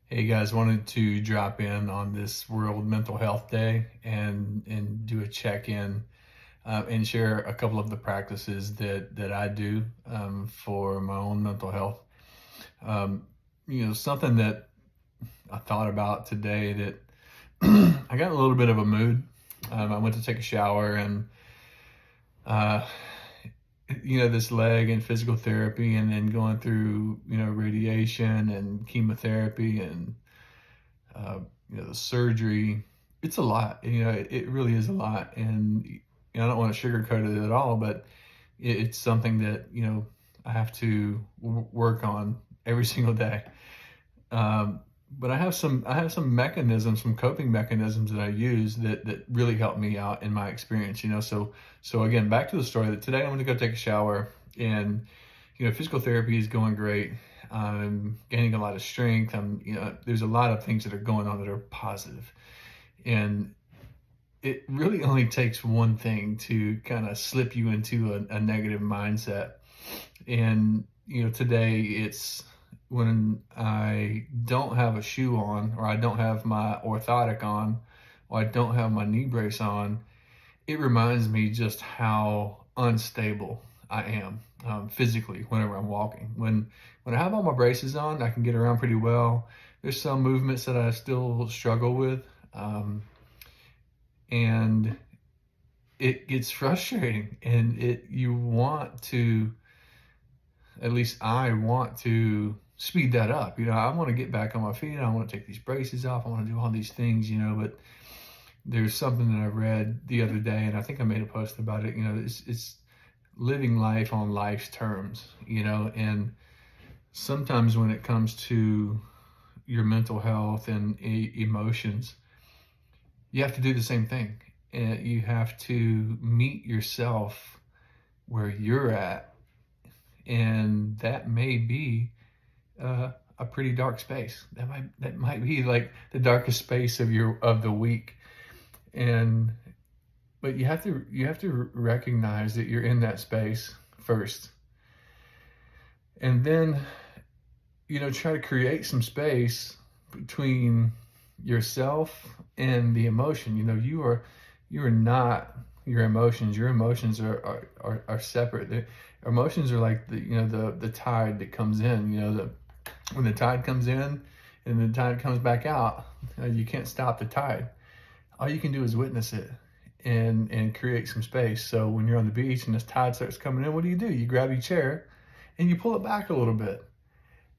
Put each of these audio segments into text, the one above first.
Hey guys, wanted to drop in on this World Mental Health Day and do a check-in and share a couple of the practices that I do for my own mental health. Um, Something that I thought about today that I got in a little bit of a mood. I went to take a shower and uh, this leg and physical therapy, and then going through radiation and chemotherapy and uh, the surgery. It's a lot. It really is a lot, and I don't want to sugarcoat it at all, but it's something that I have to work on every single day. But I have some mechanisms, some coping mechanisms that I use that really help me out in my experience. So again, back to the story that today I'm going to go take a shower, and physical therapy is going great. I'm gaining a lot of strength. There's a lot of things that are going on that are positive, and it really only takes one thing to kind of slip you into a negative mindset. And today it's when I don't have a shoe on, or I don't have my orthotic on, or I don't have my knee brace on. It reminds me just how unstable I am physically whenever I'm walking. When I have all my braces on, I can get around pretty well. There's some movements that I still struggle with, and it gets frustrating. And you want to, at least I want to speed that up. I want to get back on my feet. I want to take these braces off. I want to do all these things. But there's something that I read the other day, and I think I made a post about it. It's living life on life's terms, and sometimes when it comes to your mental health and emotions, you have to do the same thing. And you have to meet yourself where you're at, and that may be a pretty dark space. That might be like the darkest space of the week. And but you have to recognize that you're in that space first, and then try to create some space between yourself and the emotion. You are not your emotions. Your emotions are separate. The emotions are like the tide that comes in. When the tide comes in and the tide comes back out, you can't stop the tide. All you can do is witness it and create some space. So when you're on the beach and this tide starts coming in, what do? You grab your chair and you pull it back a little bit.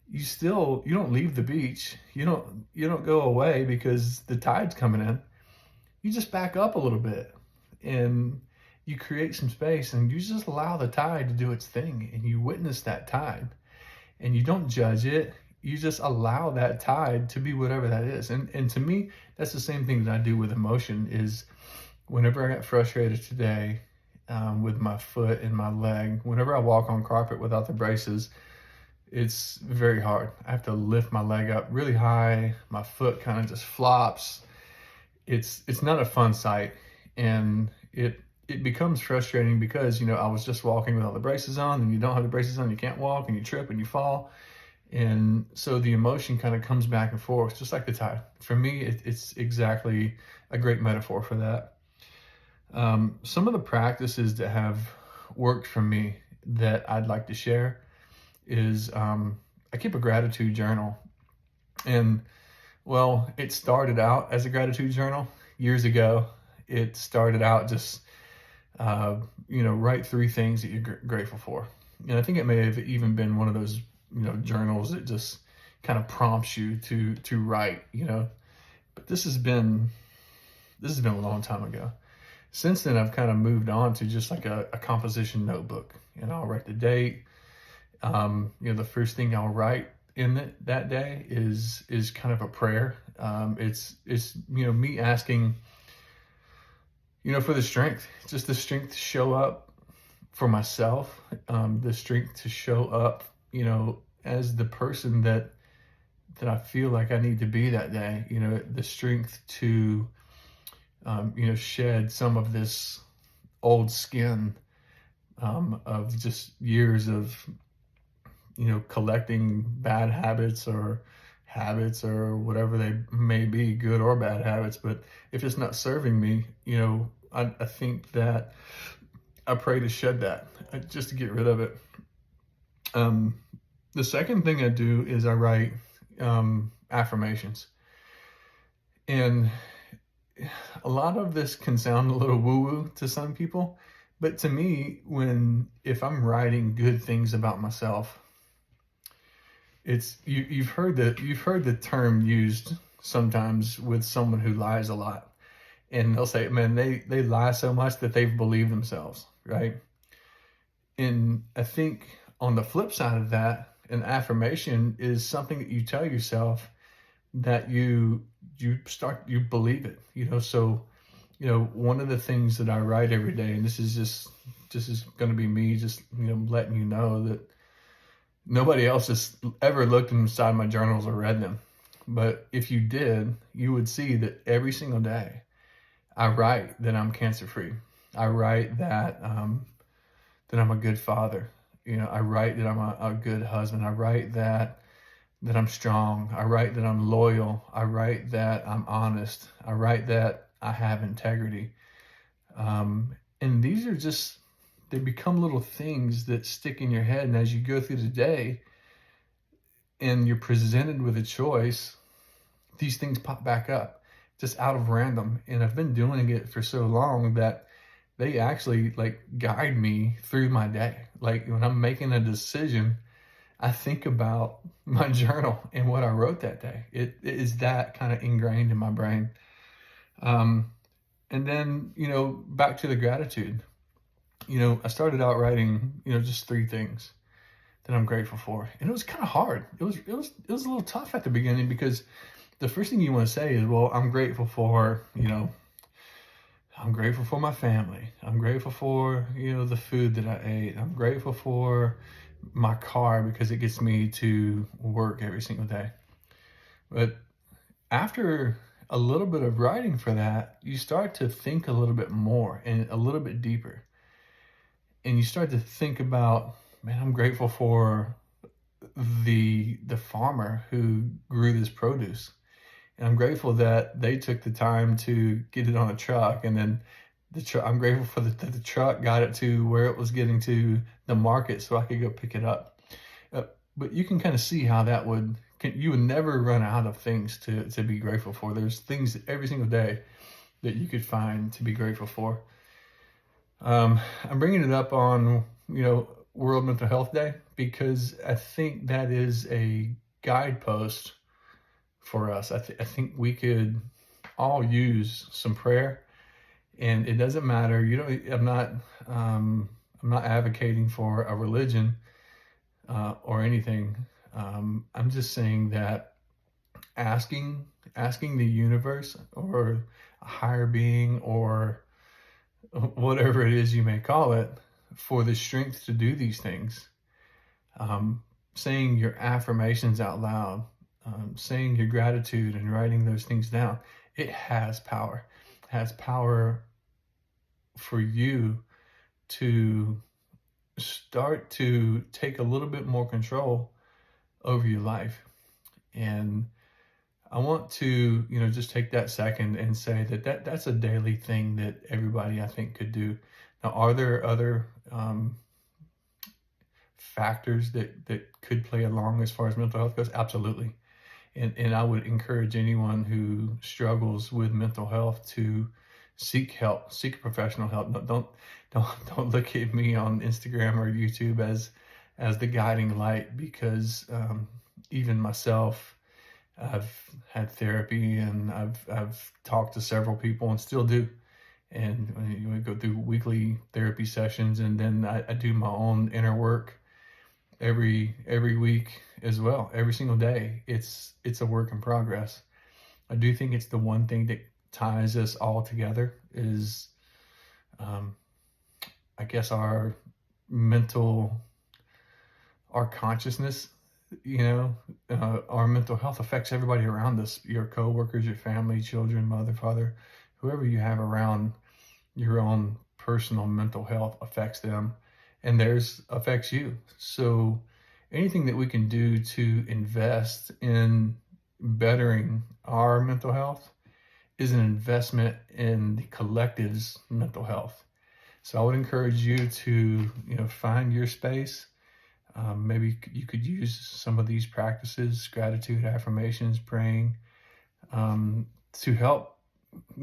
You don't leave the beach. You don't go away because the tide's coming in. You just back up a little bit, and you create some space, and you just allow the tide to do its thing, and you witness that tide, and you don't judge it. You just allow that tide to be whatever that is. And to me, that's the same thing that I do with emotion. Is whenever I got frustrated today, with my foot and my leg, whenever I walk on carpet without the braces, it's very hard. I have to lift my leg up really high. My foot kind of just flops. It's not a fun sight, and it becomes frustrating because I was just walking with all the braces on, and you don't have the braces on, you can't walk, and you trip and you fall. And so the emotion kind of comes back and forth, just like the tide. For me, it's exactly a great metaphor for that. Some of the practices that have worked for me that I'd like to share is I keep a gratitude journal. And well, it started out as a gratitude journal years ago. It started out just, write 3 things that you're grateful for. And I think it may have even been one of those, journals that just kind of prompts you to write, But this has been a long time ago. Since then, I've kind of moved on to just like a composition notebook, and I'll write the date. The first thing I'll write in that day is kind of a prayer. It's me asking for the strength, just the strength to show up for myself, the strength to show up as the person that I feel like I need to be that day. The strength to shed some of this old skin, of just years of collecting bad habits or habits or whatever they may be, good or bad habits. But if it's not serving me, I think that I pray to shed that, just to get rid of it. Um, the second thing I do is I write affirmations. And a lot of this can sound a little woo-woo to some people, but to me, if I'm writing good things about myself, you've heard the term used sometimes with someone who lies a lot, and they'll say, man, they lie so much that they've believed themselves, right? And I think on the flip side of that, an affirmation is something that you tell yourself that you believe it, so one of the things that I write every day, and this is going to be me just letting you know that nobody else has ever looked inside my journals or read them, but if you did, you would see that every single day I write that I'm cancer free. I write that that I'm a good father. I write that I'm a good husband. I write that I'm strong. I write that I'm loyal. I write that I'm honest. I write that I have integrity. And these are just, they become little things that stick in your head. And as you go through the day and you're presented with a choice, these things pop back up just out of random. And I've been doing it for so long that they actually guide me through my day. Like when I'm making a decision, I think about my journal and what I wrote that day. It is that kind of ingrained in my brain. And then, back to the gratitude. I started out writing, just 3 things that I'm grateful for. And it was kind of hard. It was a little tough at the beginning because the first thing you want to say is, well, I'm grateful for, I'm grateful for my family. I'm grateful for, the food that I ate. I'm grateful for my car because it gets me to work every single day. But after a little bit of writing for that, you start to think a little bit more and a little bit deeper. And you start to think about, man, I'm grateful for the farmer who grew this produce. And I'm grateful that they took the time to get it on a truck, and then I'm grateful for that the truck got it to where it was getting to the market so I could go pick it up. But you can kind of see how you would never run out of things to be grateful for. There's things every single day that you could find to be grateful for. I'm bringing it up on, World Mental Health Day because I think that is a guidepost for us. I think we could all use some prayer, and it doesn't matter. I'm not advocating for a religion or anything. I'm just saying that asking the universe or a higher being or whatever it is you may call it for the strength to do these things, saying your affirmations out loud, saying your gratitude and writing those things down, it has power. It has power for you to start to take a little bit more control over your life. And I want to, just take that second and say that's a daily thing that everybody, I think, could do. Now, are there other factors that could play along as far as mental health goes? Absolutely. And I would encourage anyone who struggles with mental health to seek help, seek professional help. Don't look at me on Instagram or YouTube as the guiding light, because even myself, I've had therapy and I've talked to several people and still do. And we go through weekly therapy sessions, and then I do my own inner work every week as well. Every single day, it's a work in progress. I do think it's the one thing that ties us all together is, I guess, our consciousness. Our mental health affects everybody around us, your coworkers, your family, children, mother, father, whoever you have around. Your own personal mental health affects them, and theirs affects you. So anything that we can do to invest in bettering our mental health is an investment in the collective's mental health. So I would encourage you to, find your space. Maybe you could use some of these practices, gratitude, affirmations, praying, to help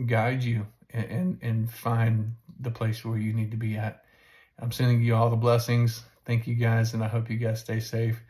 guide you and find the place where you need to be at. I'm sending you all the blessings. Thank you guys, and I hope you guys stay safe.